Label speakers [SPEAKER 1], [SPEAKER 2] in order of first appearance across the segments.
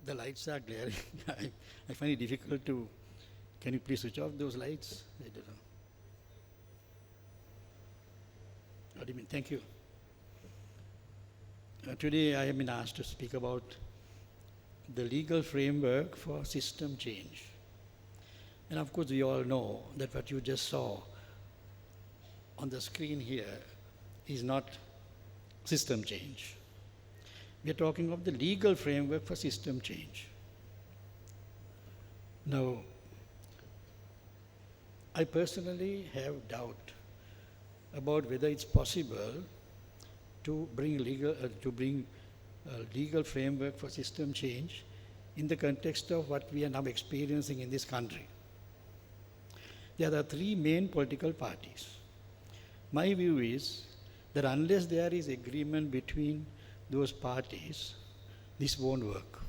[SPEAKER 1] The lights are glaring. I find it difficult to. Can you please switch off those lights? I don't know. What do you mean? Thank you. Today I have been asked to speak about the legal framework for system change. And of course we all know that what you just saw on the screen here is not system change. We are talking of the legal framework for system change. Now, I personally have doubt about whether it's possible to bring legal framework for system change in the context of what we are now experiencing in this country. There are three main political parties. My view is that unless there is agreement between those parties, this won't work.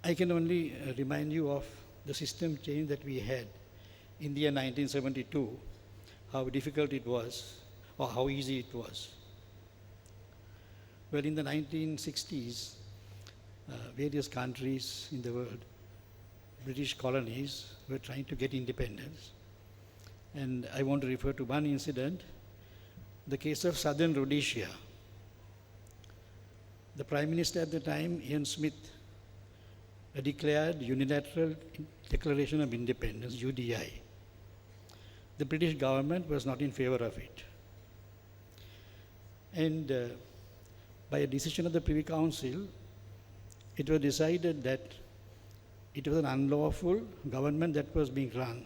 [SPEAKER 1] I can only remind you of the system change that we had in the year 1972, how difficult it was or how easy it was. Well, in the 1960s, various countries in the world, British colonies, were trying to get independence. And I want to refer to one incident, the case of Southern Rhodesia. The Prime Minister at the time, Ian Smith, declared Unilateral Declaration of Independence, UDI. The British government was not in favor of it. And by a decision of the Privy Council, it was decided that it was an unlawful government that was being run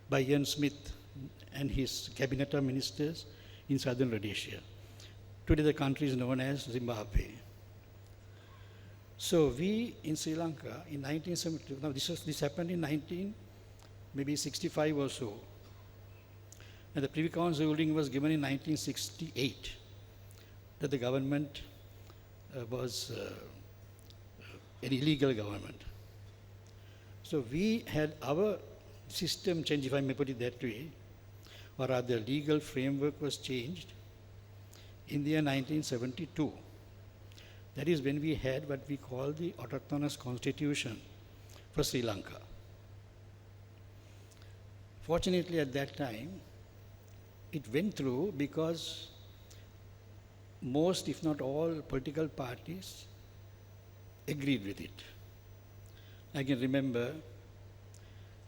[SPEAKER 1] by Ian Smith and his cabinet of ministers in Southern Rhodesia. Today the country is known as Zimbabwe. So we in Sri Lanka in 1972, now this happened in maybe 65 or so. And the Privy Council ruling was given in 1968 that the government was an illegal government. So we had our system change, if I may put it that way, or rather legal framework was changed in the year 1972. That is when we had what we call the autochthonous constitution for Sri Lanka. Fortunately at that time, it went through because most, if not all, political parties agreed with it. I can remember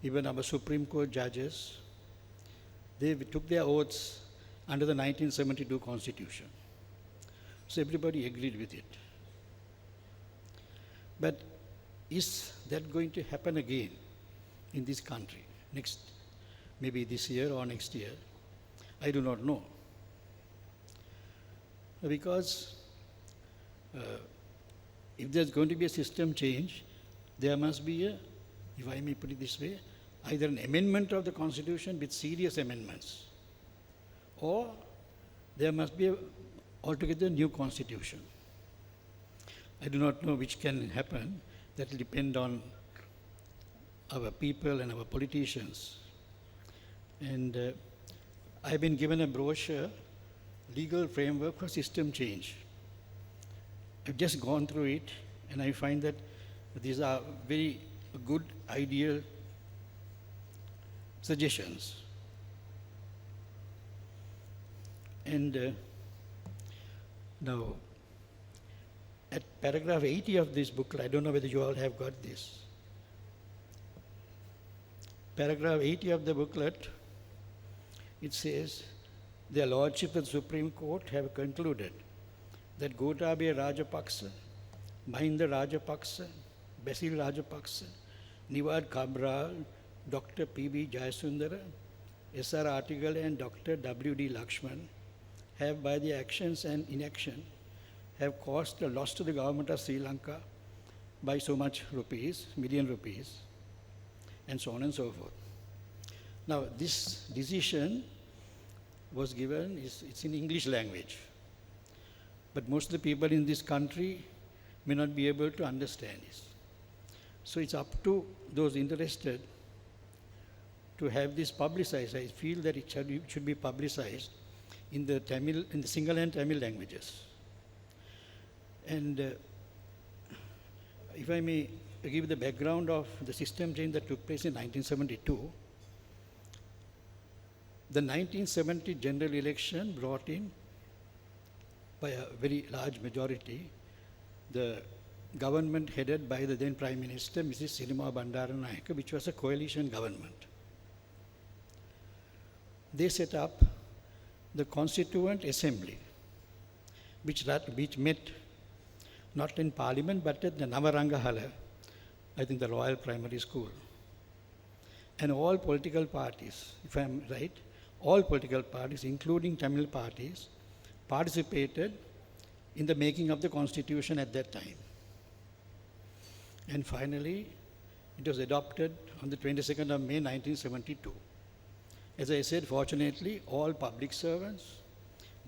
[SPEAKER 1] even our Supreme Court judges, they took their oaths under the 1972 Constitution. So everybody agreed with it. But is that going to happen again in this country next, maybe this year or next year? I do not know. Because if there's going to be a system change, there must be a, if I may put it this way, either an amendment of the Constitution with serious amendments, or there must be a altogether new Constitution. I do not know which can happen. That will depend on our people and our politicians. And I've been given a brochure, Legal Framework for System Change. I've just gone through it and I find that these are very good, ideal suggestions. And now, at paragraph 80 of this booklet, I don't know whether you all have got this. Paragraph 80 of the booklet, it says, their Lordship of the Supreme Court have concluded that Gotabaya Rajapaksa, Mahinda Rajapaksa, Basil Rajapaksa, Niwad Cabral, Dr. P.B. Jayasundara, S.R. Artigal and Dr. W.D. Lakshman have by their actions and inaction have caused a loss to the government of Sri Lanka by so much rupees, million rupees, and so on and so forth. Now this decision was given, it's in English language, but most of the people in this country may not be able to understand this. So it's up to those interested to have this publicized. I feel that it should be publicized in the Sinhala and Tamil languages. And if I may give the background of the system change that took place in 1972, the 1970 general election brought in, by a very large majority, the government headed by the then Prime Minister, Mrs. Sirima Bandaranayake, which was a coalition government. They set up the Constituent Assembly, which met not in Parliament but at the Navarangahala, I think the Royal Primary School. And all political parties, if I am right, all political parties, including Tamil parties, participated in the making of the Constitution at that time. And finally, it was adopted on the 22nd of May 1972. As I said, fortunately, all public servants,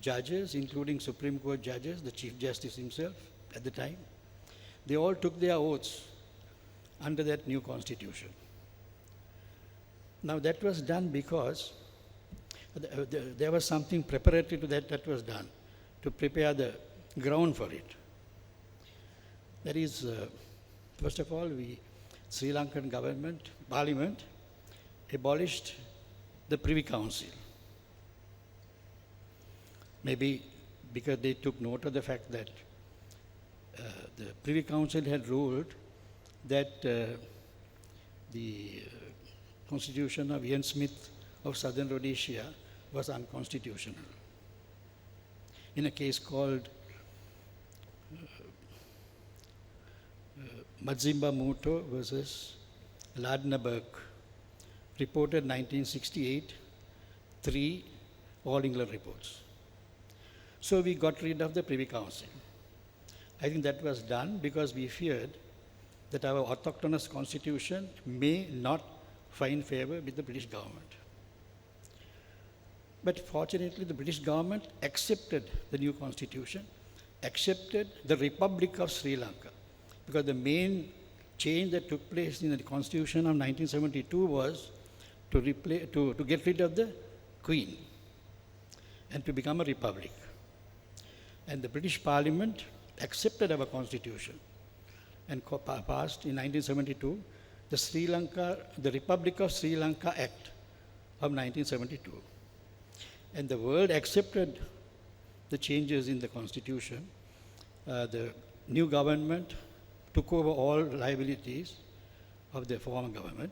[SPEAKER 1] judges, including Supreme Court judges, the Chief Justice himself at the time, they all took their oaths under that new Constitution. Now that was done because there was something preparatory to that was done to prepare the ground for it. That is, first of all, Sri Lankan government, Parliament, abolished the Privy Council. Maybe because they took note of the fact that the Privy Council had ruled that the constitution of Ian Smith of Southern Rhodesia was unconstitutional. In a case called Madzimba Muto versus Lardner-Burke, reported 1968, 3 All England reports. So we got rid of the Privy Council. I think that was done because we feared that our autochthonous constitution may not find favor with the British government. But fortunately, the British government accepted the new constitution, accepted the Republic of Sri Lanka, because the main change that took place in the constitution of 1972 was to get rid of the Queen and to become a republic. And the British Parliament accepted our constitution and passed in 1972 the Republic of Sri Lanka Act of 1972. And the world accepted the changes in the constitution. The new government took over all liabilities of the former government,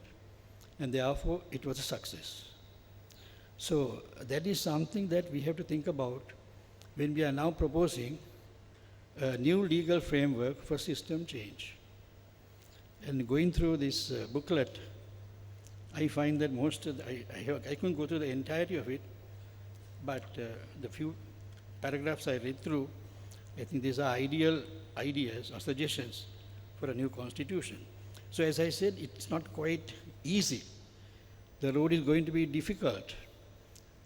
[SPEAKER 1] and therefore it was a success. So that is something that we have to think about when we are now proposing a new legal framework for system change. And going through this booklet, I find that most of I couldn't go through the entirety of it, but the few paragraphs I read through, I think these are ideal ideas or suggestions for a new constitution. So as I said, it's not quite easy. The road is going to be difficult.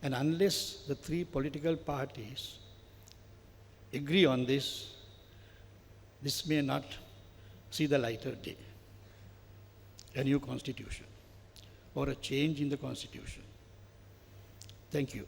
[SPEAKER 1] And unless the 3 political parties agree on this, this may not see the light of day. A new constitution or a change in the constitution. Thank you.